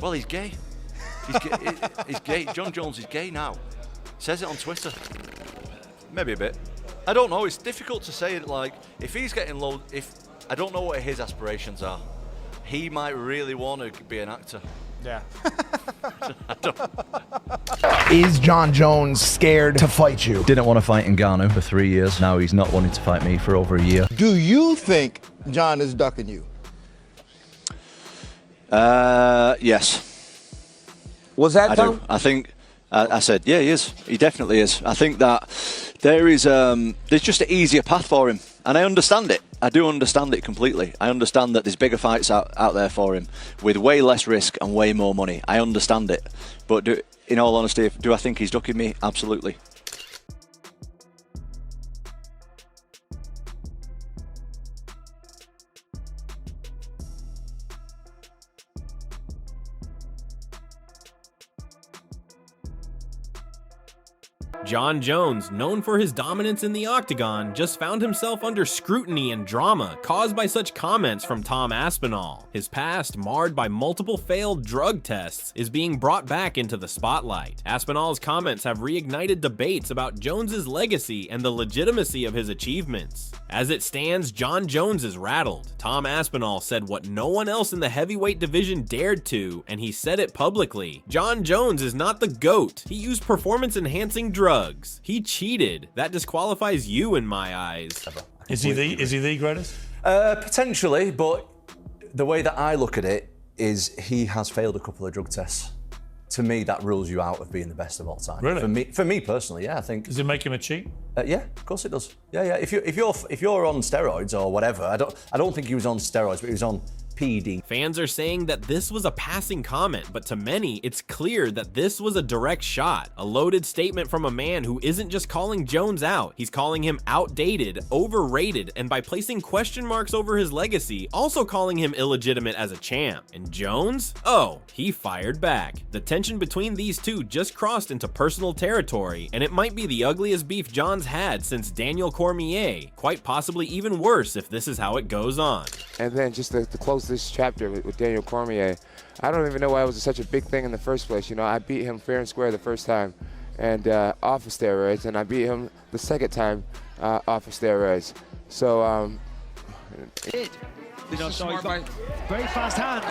Well, he's gay. He's gay. John Jones is gay now. Says it on Twitter. Maybe a bit. I don't know. It's difficult to say. Like, if he's getting low, I don't know what his aspirations are. He might really want to be an actor. Yeah. Is John Jones scared to fight you? Didn't want to fight Ngannou for 3 years. Now he's not wanting to fight me for over a year. Do you think John is ducking you? Yes. Was that Tom? I think, I said, yeah, he is. He definitely is. I think that there's just an easier path for him. And I understand it. I do understand it completely. I understand that there's bigger fights out there for him with way less risk and way more money. I understand it. But in all honesty, do I think he's ducking me? Absolutely. John Jones, known for his dominance in the octagon, just found himself under scrutiny and drama caused by such comments from Tom Aspinall. His past, marred by multiple failed drug tests, is being brought back into the spotlight. Aspinall's comments have reignited debates about Jones's legacy and the legitimacy of his achievements. As it stands, John Jones is rattled. Tom Aspinall said what no one else in the heavyweight division dared to, and he said it publicly. John Jones is not the GOAT. He used performance-enhancing drugs. He cheated. That disqualifies you in my eyes. Is he the greatest? Potentially, but the way that I look at it is he has failed a couple of drug tests. To me, that rules you out of being the best of all time. Really? For me personally, yeah, I think. Does it make him a cheat? Yeah, of course it does. Yeah. If you're on steroids or whatever, I don't think he was on steroids, but he was on PED. Fans are saying that this was a passing comment, but to many, it's clear that this was a direct shot, a loaded statement from a man who isn't just calling Jones out, he's calling him outdated, overrated, and by placing question marks over his legacy, also calling him illegitimate as a champ. And Jones? Oh, he fired back. The tension between these two just crossed into personal territory, and it might be the ugliest beef John's had since Daniel Cormier, quite possibly even worse if this is how it goes on. And then just to close this chapter with Daniel Cormier, I don't even know why it was such a big thing in the first place. You know, I beat him fair and square the first time and off of steroids, and I beat him the second time off of steroids. So, This is smart by very fast hands.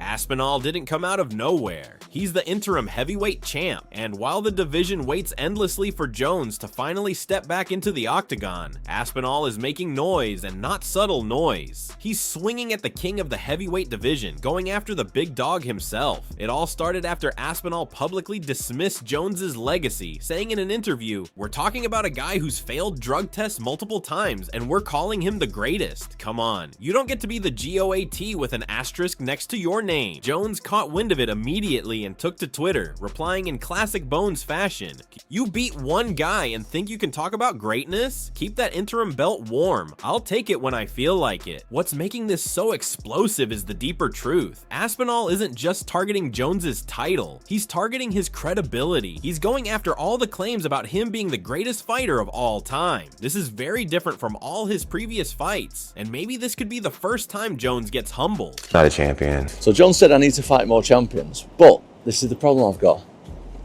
Aspinall didn't come out of nowhere. He's the interim heavyweight champ, and while the division waits endlessly for Jones to finally step back into the octagon, Aspinall is making noise, and not subtle noise. He's swinging at the king of the heavyweight division, going after the big dog himself. It all started after Aspinall publicly dismissed Jones's legacy, saying in an interview, "We're talking about a guy who's failed drug tests multiple times, and we're calling him the greatest. Come on, you don't get to be the GOAT with an asterisk next to your name." Jones caught wind of it immediately and took to Twitter, replying in classic Bones fashion, "You beat one guy and think you can talk about greatness? Keep that interim belt warm. I'll take it when I feel like it." What's making this so explosive is the deeper truth. Aspinall isn't just targeting Jones's title, he's targeting his credibility. He's going after all the claims about him being the greatest fighter of all time. This is very different from all his previous fights, and maybe this could be the first time Jones gets humbled. Not a champion. So John said I need to fight more champions, but this is the problem I've got.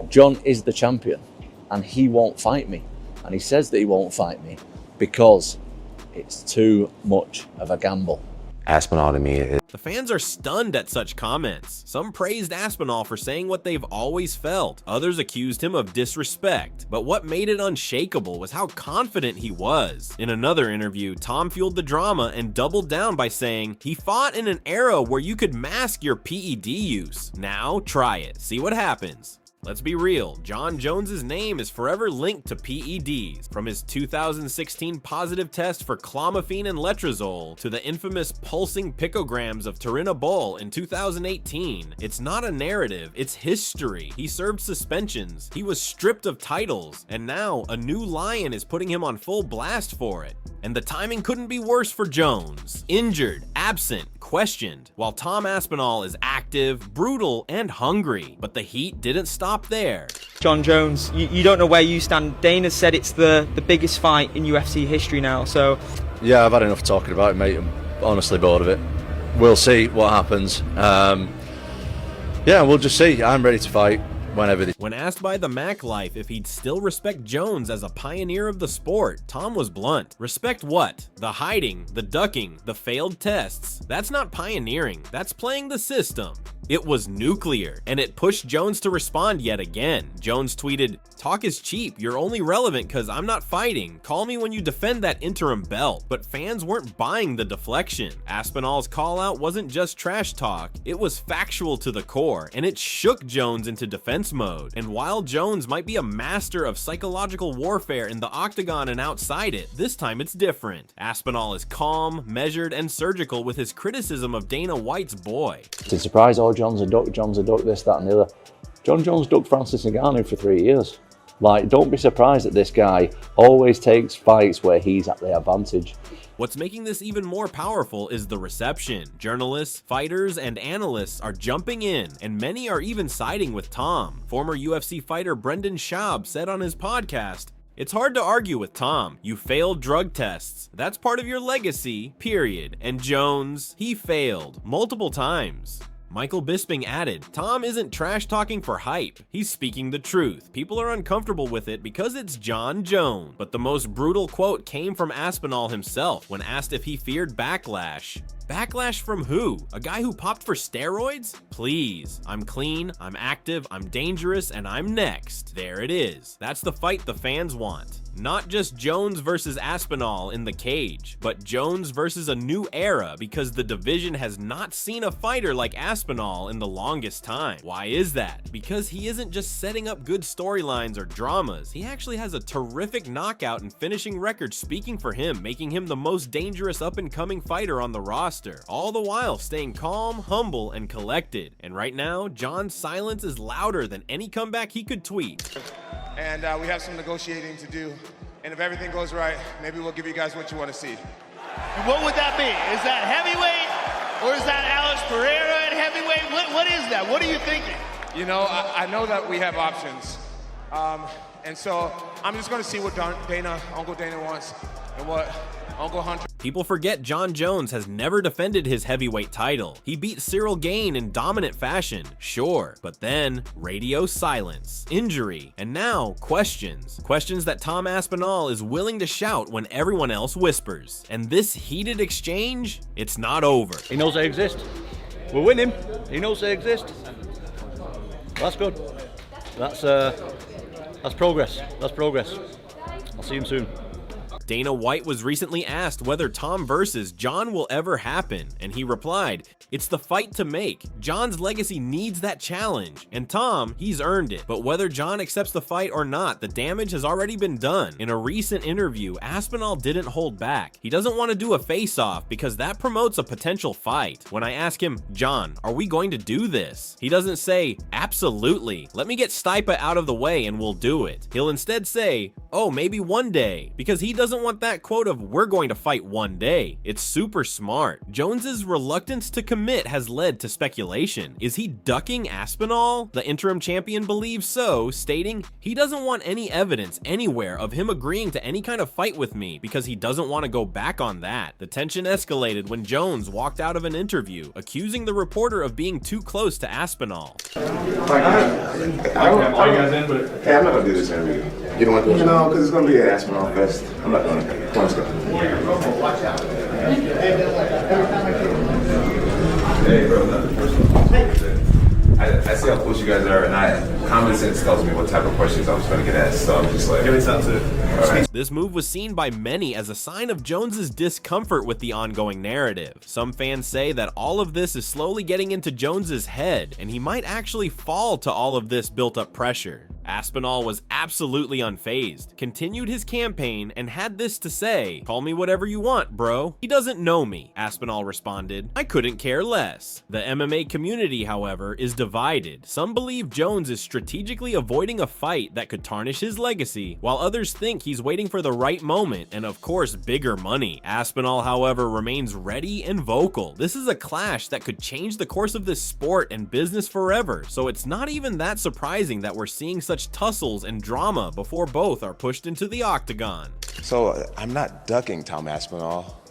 John is the champion, and he won't fight me. And he says that he won't fight me because it's too much of a gamble. Aspinall to me is... The fans are stunned at such comments. Some praised Aspinall for saying what they've always felt. Others accused him of disrespect. But what made it unshakable was how confident he was. In another interview, Tom fueled the drama and doubled down by saying, he fought in an era where you could mask your PED use. Now, try it. See what happens. Let's be real, John Jones's name is forever linked to PEDs, from his 2016 positive test for clomiphene and letrozole to the infamous pulsing picograms of turinabol in 2018. It's not a narrative, it's history. He served suspensions, he was stripped of titles, and now a new lion is putting him on full blast for it. And the timing couldn't be worse for Jones. Injured, absent, questioned, while Tom Aspinall is active, brutal, and hungry. But the heat didn't stop there. John Jones, you don't know where you stand. Dana said it's the biggest fight in UFC history now, so Yeah, I've had enough talking about it, mate. I'm honestly bored of it. We'll see what happens. Yeah, we'll just see. I'm ready to fight whenever. When asked by the Mac Life if he'd still respect Jones as a pioneer of the sport, Tom was blunt. Respect what? The hiding, the ducking, the failed tests. That's not pioneering, that's playing the system. It was nuclear, and it pushed Jones to respond yet again. Jones tweeted, "Talk is cheap, you're only relevant because I'm not fighting. Call me when you defend that interim belt." But fans weren't buying the deflection. Aspinall's call out wasn't just trash talk, it was factual to the core, and it shook Jones into defense mode. And while Jones might be a master of psychological warfare in the octagon and outside it, this time it's different. Aspinall is calm, measured, and surgical with his criticism of Dana White's boy. It's a surprise, oh, John's a duck, this, that and the other. John Jones ducked Francis Ngannou for 3 years. Like, don't be surprised that this guy always takes fights where he's at the advantage. What's making this even more powerful is the reception. Journalists, fighters, and analysts are jumping in, and many are even siding with Tom. Former UFC fighter Brendan Schaub said on his podcast, "It's hard to argue with Tom. You failed drug tests. That's part of your legacy, period. And Jones, he failed multiple times." Michael Bisping added, "Tom isn't trash talking for hype. He's speaking the truth. People are uncomfortable with it because it's Jon Jones." But the most brutal quote came from Aspinall himself when asked if he feared backlash. Backlash from who? A guy who popped for steroids? Please. I'm clean, I'm active, I'm dangerous, and I'm next. There it is. That's the fight the fans want. Not just Jones versus Aspinall in the cage, but Jones versus a new era because the division has not seen a fighter like Aspinall in the longest time. Why is that? Because he isn't just setting up good storylines or dramas. He actually has a terrific knockout and finishing record speaking for him, making him the most dangerous up-and-coming fighter on the roster, all the while staying calm, humble, and collected. And right now, John's silence is louder than any comeback he could tweet. And we have some negotiating to do. And if everything goes right, maybe we'll give you guys what you want to see. And what would that be? Is that heavyweight? Or is that Alex Pereira at heavyweight? What is that? What are you thinking? You know, I know that we have options. And so I'm just going to see what Uncle Dana wants and what Uncle Hunter. People forget Jon Jones has never defended his heavyweight title. He beat Cyril Gane in dominant fashion, sure, but then radio silence, injury, and now questions. Questions that Tom Aspinall is willing to shout when everyone else whispers. And this heated exchange, it's not over. He knows they exist. We'll win him. He knows they exist. That's good. That's progress. That's progress. I'll see him soon. Dana White was recently asked whether Tom versus Jon will ever happen, and he replied, "It's the fight to make. Jon's legacy needs that challenge, and Tom, he's earned it. But whether Jon accepts the fight or not, the damage has already been done." In a recent interview, Aspinall didn't hold back. He doesn't want to do a face-off because that promotes a potential fight. When I ask him, "Jon, are we going to do this?" he doesn't say, "Absolutely. Let me get Stipe out of the way and we'll do it." He'll instead say, "Oh, maybe one day," because he doesn't want that quote of "we're going to fight one day." It's super smart. Jones's reluctance to commit has led to speculation. Is he ducking Aspinall? The interim champion believes so, stating, "He doesn't want any evidence anywhere of him agreeing to any kind of fight with me because he doesn't want to go back on that." The tension escalated when Jones walked out of an interview, accusing the reporter of being too close to Aspinall. Are you guys in? But hey, I'm not gonna do this interview. You don't want to do it? No, because it's gonna be an Aspinall fest. I'm not gonna. Let's go. Hey, bro, nothing personal. I see how close you guys are, and common sense tells me what type of questions I was going to get asked. So I'm just like, give it sounds good. Right. This move was seen by many as a sign of Jones's discomfort with the ongoing narrative. Some fans say that all of this is slowly getting into Jones's head, and he might actually fall to all of this built-up pressure. Aspinall was absolutely unfazed, continued his campaign, and had this to say, "Call me whatever you want, bro. He doesn't know me," Aspinall responded. "I couldn't care less." The MMA community, however, is divided. Some believe Jones is strategically avoiding a fight that could tarnish his legacy, while others think he's waiting for the right moment and, of course, bigger money. Aspinall, however, remains ready and vocal. This is a clash that could change the course of this sport and business forever, so it's not even that surprising that we're seeing such such tussles and drama before both are pushed into the octagon. So I'm not ducking Tom Aspinall.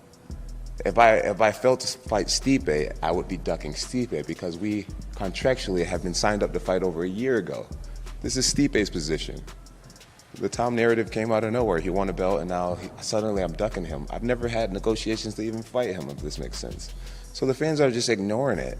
If I failed to fight Stipe, I would be ducking Stipe because we contractually have been signed up to fight over a year ago. This is Stipe's position. The Tom narrative came out of nowhere. He won a belt and now suddenly I'm ducking him. I've never had negotiations to even fight him, if this makes sense. So the fans are just ignoring it.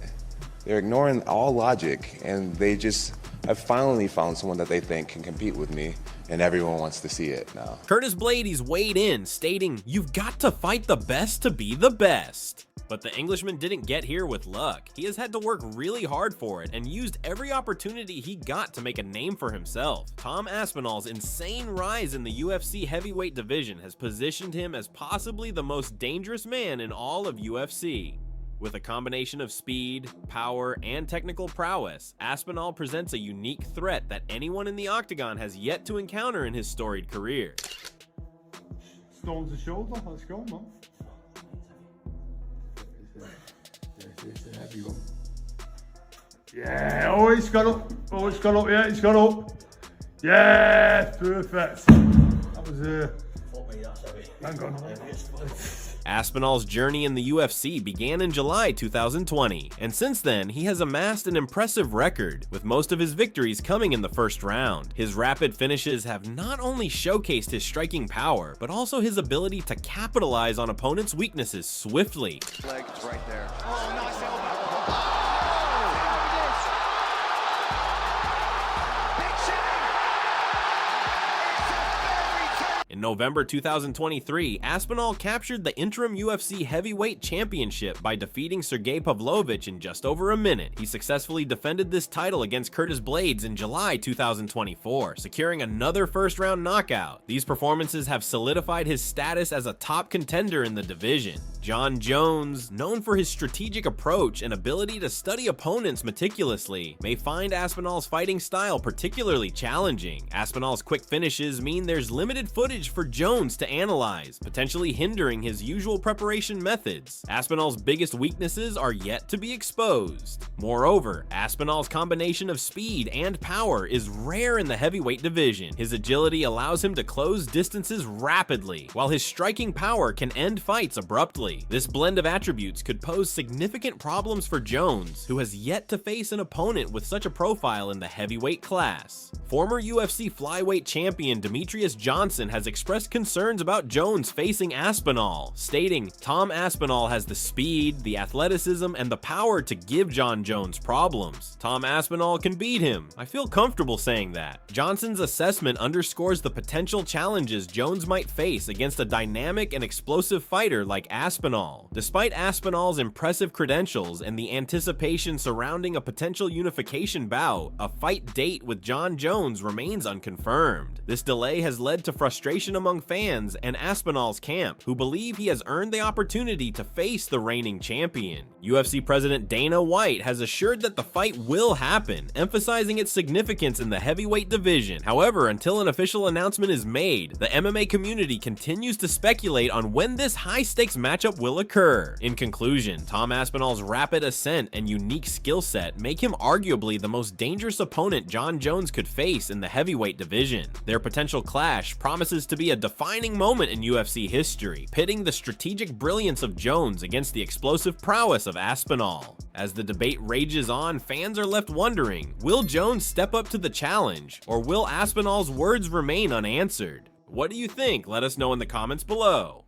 They're ignoring all logic, and they just have finally found someone that they think can compete with me, and everyone wants to see it now. Curtis Blades weighed in, stating, "You've got to fight the best to be the best." But the Englishman didn't get here with luck. He has had to work really hard for it and used every opportunity he got to make a name for himself. Tom Aspinall's insane rise in the UFC heavyweight division has positioned him as possibly the most dangerous man in all of UFC. With a combination of speed, power, and technical prowess, Aspinall presents a unique threat that anyone in the octagon has yet to encounter in his storied career. Stones the shoulder, let's go, man. Yeah, oh, he's got up. Oh, he's got up, yeah, he's got up. Yeah, perfect. That was, hang on. Aspinall's journey in the UFC began in July 2020, and since then, he has amassed an impressive record, with most of his victories coming in the first round. His rapid finishes have not only showcased his striking power, but also his ability to capitalize on opponents' weaknesses swiftly. Legs right there. Oh, nice elbow. In November 2023, Aspinall captured the interim UFC heavyweight championship by defeating Sergey Pavlovich in just over a minute. He successfully defended this title against Curtis Blades in July 2024, securing another first-round knockout. These performances have solidified his status as a top contender in the division. Jon Jones, known for his strategic approach and ability to study opponents meticulously, may find Aspinall's fighting style particularly challenging. Aspinall's quick finishes mean there's limited footage for Jones to analyze, potentially hindering his usual preparation methods. Aspinall's biggest weaknesses are yet to be exposed. Moreover, Aspinall's combination of speed and power is rare in the heavyweight division. His agility allows him to close distances rapidly, while his striking power can end fights abruptly. This blend of attributes could pose significant problems for Jones, who has yet to face an opponent with such a profile in the heavyweight class. Former UFC flyweight champion Demetrius Johnson has expressed concerns about Jones facing Aspinall, stating, "Tom Aspinall has the speed, the athleticism, and the power to give Jon Jones problems. Tom Aspinall can beat him. I feel comfortable saying that." Johnson's assessment underscores the potential challenges Jones might face against a dynamic and explosive fighter like Aspinall. Despite Aspinall's impressive credentials and the anticipation surrounding a potential unification bout, a fight date with Jon Jones remains unconfirmed. This delay has led to frustration among fans and Aspinall's camp, who believe he has earned the opportunity to face the reigning champion. UFC President Dana White has assured that the fight will happen, emphasizing its significance in the heavyweight division. However, until an official announcement is made, the MMA community continues to speculate on when this high-stakes matchup will occur. In conclusion, Tom Aspinall's rapid ascent and unique skill set make him arguably the most dangerous opponent Jon Jones could face in the heavyweight division. Their potential clash promises to be a defining moment in UFC history, pitting the strategic brilliance of Jones against the explosive prowess of Aspinall. As the debate rages on, fans are left wondering, will Jones step up to the challenge, or will Aspinall's words remain unanswered? What do you think? Let us know in the comments below.